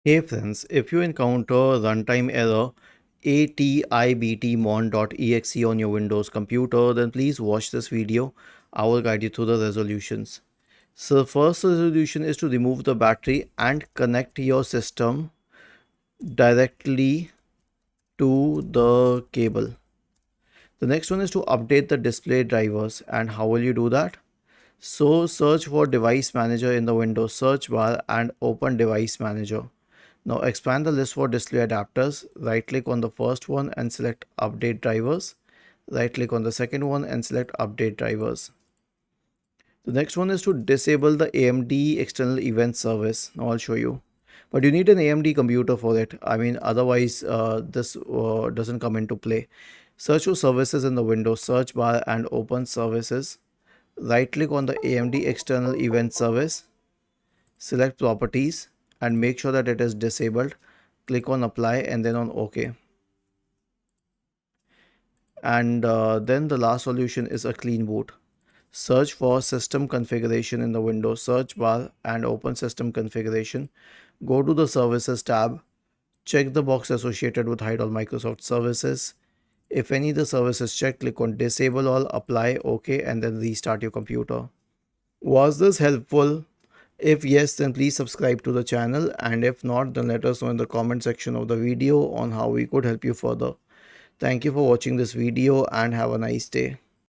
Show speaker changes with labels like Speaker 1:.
Speaker 1: Hey friends, if you encounter runtime error atibtmon.exe on your Windows computer, then please watch this video. I will guide you through the resolutions. So the first resolution is to remove the battery and connect your system directly to the cable. The next one is to update the display drivers. And how will you do that? So search for device manager in the Windows search bar and open device manager. Now expand the list for display adapters. Right click on the first one and select update drivers. Right click on the second one and select update drivers. The next one is to disable the AMD external event service. Now I'll show you. But you need an AMD computer for it. I mean, otherwise this doesn't come into play. Search for services in the Windows search bar and open services. Right click on the AMD external event service. Select properties and make sure that it is disabled. Click on apply and then on OK. And then the last solution is a clean boot. Search for system configuration in the Windows search bar and open system configuration. Go to the services tab. Check the box associated with hide all Microsoft services. If any of the services checked, click on disable all, apply, OK, and then restart your computer. Was this helpful? If yes, then please subscribe to the channel, and if not, then let us know in the comment section of the video on how we could help you further. Thank you for watching this video and have a nice day.